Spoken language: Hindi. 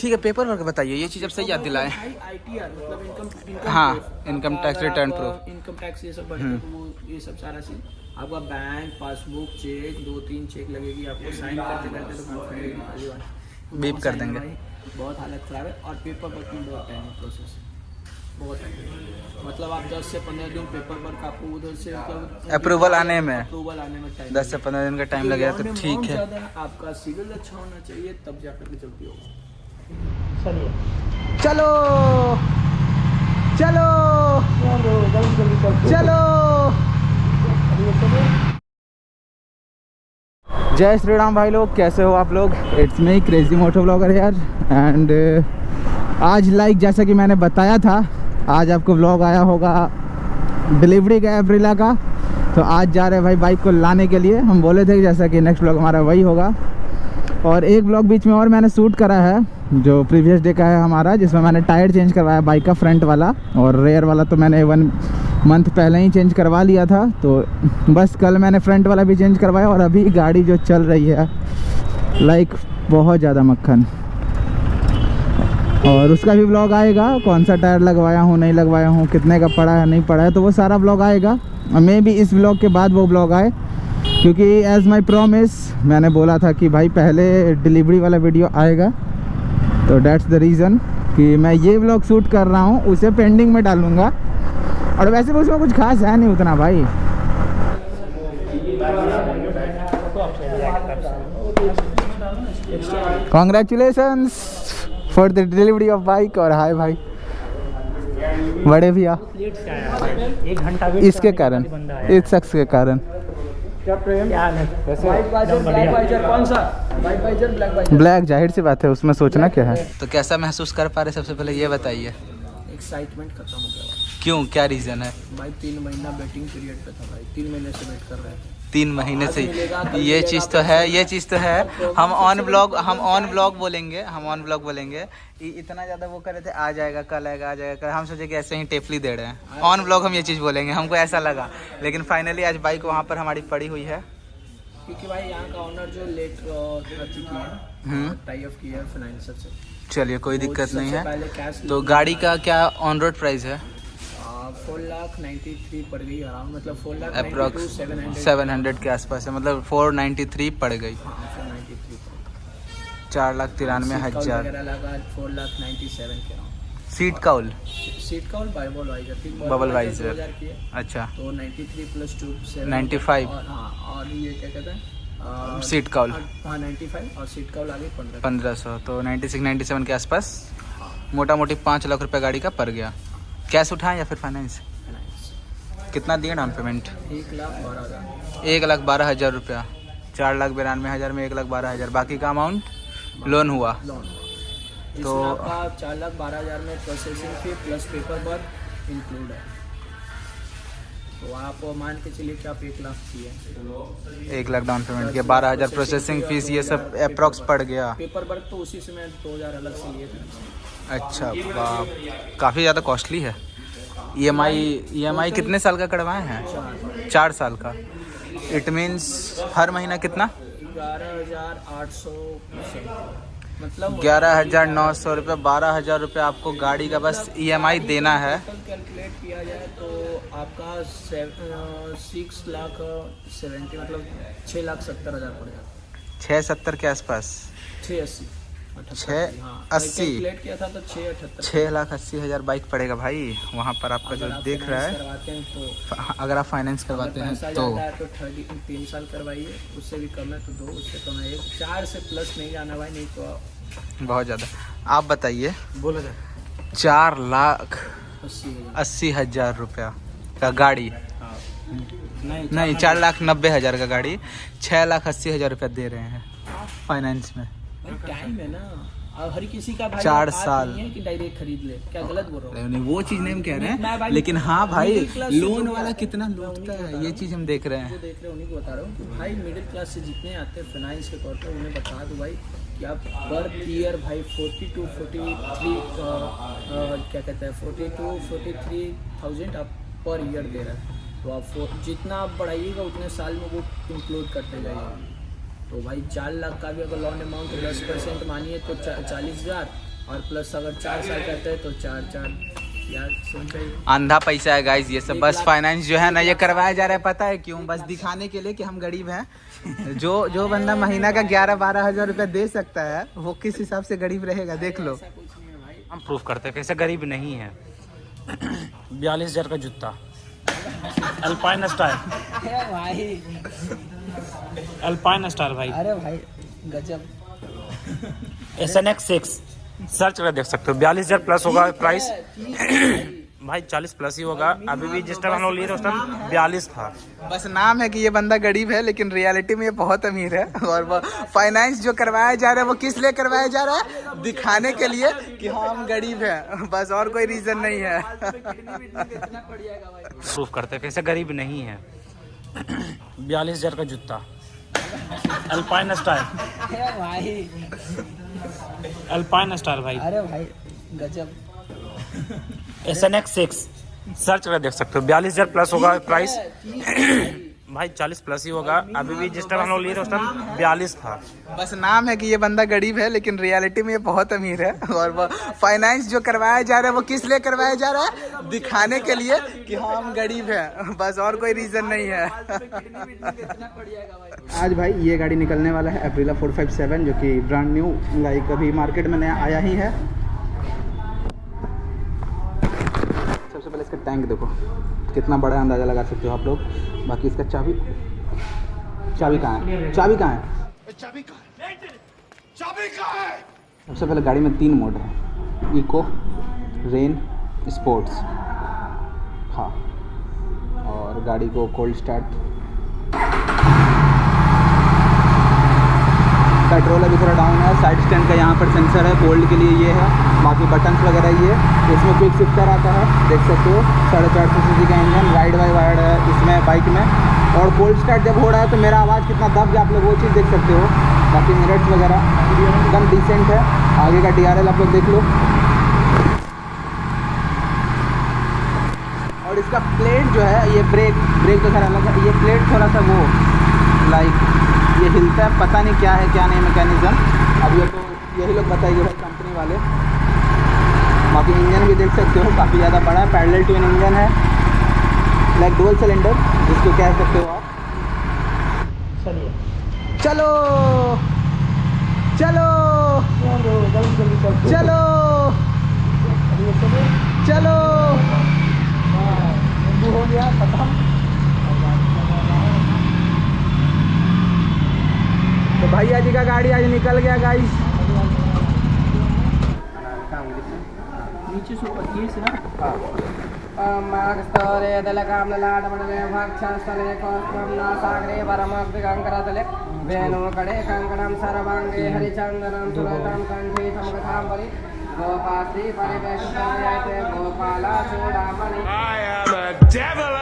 ठीक है, पेपर वर्क बताइए, ये चीज़ अब सही याद दिलाए। ITR मतलब इनकम हाँ, income tax return proof, income tax ये सब बढ़ता है, तो वो ये सब सारा चीज़ आपका बैंक पासबुक चेक 2-3 चेक लगेगी आपको, साइन करते करते तो बीप कर देंगे। बहुत हालत ख़राब है। और पेपर वर्क में बहुत टाइम है, प्रोसेस बहुत है, मतलब आप 10 से 15 दिन पेपर वर्क आपको उधर से मतलब अप्रूवल आने में टाइम 10 से 15 दिन का टाइम लगेगा, तो ठीक है। आपका सिविल अच्छा होना चाहिए तब जाकर के जल्दी होगा। चलो चलो चलो, जय श्री राम भाई लोग, कैसे हो आप लोग? It's me crazy moto blogger यार। एंड आज लाइक जैसा कि मैंने बताया था, आज आपको व्लॉग आया होगा डिलीवरी का एप्रिला का। तो आज जा रहे हैं भाई बाइक को लाने के लिए। हम बोले थे जैसा कि नेक्स्ट व्लॉग हमारा वही होगा। और एक व्लॉग बीच में और मैंने शूट करा है जो प्रीवियस डे का है हमारा, जिसमें मैंने टायर चेंज करवाया बाइक का, फ्रंट वाला और रेयर वाला तो मैंने 1 मंथ पहले ही चेंज करवा लिया था। तो बस कल मैंने फ्रंट वाला भी चेंज करवाया और अभी गाड़ी जो चल रही है लाइक बहुत ज़्यादा मक्खन। और उसका भी व्लॉग आएगा, कौन सा टायर लगवाया हूँ नहीं लगवाया हूँ, कितने का पड़ा है नहीं पड़ा है, तो वो सारा व्लॉग आएगा। मे भी इस व्लॉग के बाद वो व्लॉग आए, क्योंकि एज़ माई प्रॉमिस मैंने बोला था कि भाई पहले डिलीवरी वाला वीडियो आएगा। तो डैट्स द रीज़न कि मैं ये व्लॉग शूट कर रहा हूँ, उसे पेंडिंग में डालूँगा। और वैसे भी उसमें कुछ खास है नहीं उतना भाई। Congratulations for the delivery of bike. और हाय भाई बड़े भैया, 1 घंटा इसके कारण, इस शख्स के कारण। क्या प्रेम, क्या हाल है? कौन सा ब्लैक? ब्लैक, जाहिर सी बात है, उसमें सोचना क्या है। तो कैसा महसूस कर पा रहे, सबसे पहले ये बताइए। एक्साइटमेंट खत्म हो गया क्यों, क्या रीज़न है? भाई 3 महीना वेटिंग पीरियड पे था भाई, 3 महीने से वेट कर रहे थे। 3 महीने से, ये चीज़ तो है, ये चीज़ तो है। हम ऑन ब्लॉग बोलेंगे। इतना ज़्यादा वो कर रहे थे, आ जाएगा कल आएगा, आ जाएगा कल। हम सोचे कि ऐसे ही टेपली दे रहे हैं, ऑन ब्लॉग हम ये चीज़ बोलेंगे, हमको ऐसा लगा। लेकिन फाइनली आज बाइक वहाँ पर हमारी पड़ी हुई है, क्योंकि भाई यहाँ का ऑनर जो लेट टाई अप की है फाइनेंसर से। चलिए कोई दिक्कत नहीं है। तो गाड़ी का क्या ऑन रोड प्राइस है? 4,93,000 पड़ गई अराउंड, मतलब 4,92,700 700 के आसपास है, मतलब 493 पड़ गई। 4,93,000 4,97,000 के around. Seat cowl bubble visor अच्छा, तो 93 + 2 95। और ये क्या कहते हैं सीट काउल, हाँ 95 और सीट काउल आगे 1500, तो 96-97 के आसपास मोटा मोटी 5 लाख रुपए गाड़ी का पड़ गया। कैश उठाएं या फिर फाइनेंस? कितना दिए डाउन पेमेंट? 1,12,000 रुपया। 4,92,000 में 1,12,000, बाकी का अमाउंट लोन हुआ। तो 4,12,000 में processing fee plus paper work include है, तो आप मान के चलिए कि आप 1 लाख की है, 1 लाख डाउन पेमेंट किया, 12,000 प्रोसेसिंग फीस, ये सब अप्रॉक्स पड़ गया। पेपर वर्क तो उसी से मैं 2,000 अलग से लिए थे। अच्छा बाप, काफ़ी ज़्यादा कॉस्टली है। EMI कितने साल का कटवाए हैं? 4 साल का। इट मीन्स हर महीना कितना? 11,800, मतलब 11,900 रुपये, 12,000 रुपये आपको गाड़ी का बस EMI देना है। कैलकुलेट किया जाए तो आपका 6,70,000 मतलब 6,70,000 पड़ जाता। 670 के आसपास, 680 680 किया था तो 678 6,80,000 बाइक पड़ेगा भाई वहाँ पर आपका, जो देख रहा है। तो अगर आप फाइनेंस करवाते हैं तो 3 साल करवाइए, उससे भी कम है तो 2, उससे कम है 1, 4 से प्लस नहीं जाना भाई, नहीं तो बहुत ज़्यादा। आप बताइए, बोला जाए 4,80,000 रुपया का गाड़ी, नहीं 4,90,000 का गाड़ी 6,80,000 रुपया दे रहे हैं फाइनेंस में। टाइम है ना, और हर किसी का भाई 4 साल नहीं है कि डायरेक्ट खरीद ले, क्या गलत बोल रहा हूँ? नहीं, वो चीज़ नहीं हम कह रहे हैं, लेकिन हाँ भाई लोन वाला कितना लूटता है, ये चीज़ हम देख रहे हैं। देख रहे हैं, उन्हीं को बता रहा हूँ कि भाई मिडिल क्लास से जितने आते हैं फाइनेंस के तौर पर, उन्हें बता दो भाई कि आप पर ईयर भाई 42-43 क्या कहते हैं 42-43,000 आप पर ईयर दे रहे हैं। तो आप जितना आप बढ़ाइएगा उतने साल में वो इंक्लूड करते जाइए। तो भाई 4 लाख का भी अगर लोन अमाउंट 10% मानिए तो 40,000, और प्लस अगर 4 साल करते हैं तो 4 यार सोच चाहिए। अंधा पैसा है गाइस ये सब, बस फाइनेंस जो है ना ये करवाया जा रहा है, पता है क्यों? बस दिखाने के लिए कि हम गरीब हैं। जो बंदा महीना का 11-12 हज़ार रुपया दे सकता है वो किस हिसाब से गरीब रहेगा, देख लो। हम प्रूफ करते हैं कैसे गरीब नहीं है। 42,000 का जूता अल्पाइन स्टाइल, भाई अल्पाइन स्टाइल भाई। अरे भाई गजब। SNX 6 सर्च कर देख सकते हो। 42,000 प्लस होगा प्राइस भाई, 40 प्लस ही होगा। अभी भी जिस टाइम हम लोग लिए थे उस टाइम 42 था। बस नाम है कि ये बंदा गरीब है, लेकिन रियलिटी में ये बहुत अमीर है। और वो फाइनेंस जो करवाया जा रहा है वो किस लिए करवाया जा रहा है? दिखाने के लिए कि हाँ हम गरीब हैं, बस और कोई रीजन नहीं है। प्रूफ करते हैं कैसे गरीब नहीं है। 42,000 का जूता अल्पाइन स्टाइल, भाई अल्पाइन स्टाइल भाई। अरे भाई गजब। SNX 6 सर्च कर देख सकते हो। 42,000 प्लस होगा प्राइस भाई, 40 प्लस ही होगा। अभी भी जिस टाइम हम लोग लिए थे उस टाइम 42 था। बस नाम है कि ये बंदा गरीब है, लेकिन रियलिटी में ये बहुत अमीर है। और वो फाइनेंस जो करवाया जा रहा है वो किस लिए करवाया जा रहा है? दिखाने के लिए कि हाँ हम गरीब हैं, बस और कोई रीजन नहीं है। आज भाई ये गाड़ी निकलने वाला है एप्रिला 457, जो कि ब्रांड न्यू लाइक अभी मार्केट में नया आया ही है। सबसे पहले इसका टैंक देखो कितना बड़ा है, अंदाज़ा लगा सकते हो आप लोग। बाकी इसका चाबी कहाँ है? चाबी कहाँ है? सबसे पहले गाड़ी में 3 मोड है, इको, रेन, स्पोर्ट्स। हाँ, और गाड़ी को कोल्ड स्टार्ट, पेट्रोल अभी थोड़ा डाउन है। साइड स्टैंड का यहाँ पर सेंसर है, कोल्ड के लिए ये है। बाकी बटन्स वगैरह ये, इसमें क्विक शिफ्टर आता है, देख सकते हो। 450 सीसी का इंजन, राइड बाई वाइड है इसमें बाइक में। और कोल्ड स्टार्ट जब हो रहा है तो मेरा आवाज़ कितना दब आप लोग वो चीज़ देख सकते हो। बाकी मिरर्स वगैरह एकदम डिसेंट है। आगे का DRL आप लोग देख लो। और इसका प्लेट जो है, ये ब्रेक तो खैर अलग है, ये प्लेट थोड़ा सा वो लाइक ये हिलता है, पता नहीं क्या है क्या नहीं मैकेनिज्म। अब ये तो यही लोग बताएंगे भाई कंपनी वाले। बाकी इंजन भी देख सकते हो काफ़ी ज़्यादा बड़ा है, पैरेलल ट्विन इंजन है, लाइक डुअल सिलेंडर जिसको कह सकते हो आप। चलो चलो चलो चलो हो गया खत्म। तो भैया जी का गाड़ी आज निकल गया गाइस। नीचे से ऊपर ये से ना। मागस्तरे दलकामलाडमणे भक्षस्थले कोस्मनासाग्रे परमग्रंकरतले वेणुकड़े कंकणं सर्वांगे हरिचंदनं सुरतं कंठे समगतांबरि गोपाश्री परिवेशितं गोपाला चूड़ामणि। I am a devil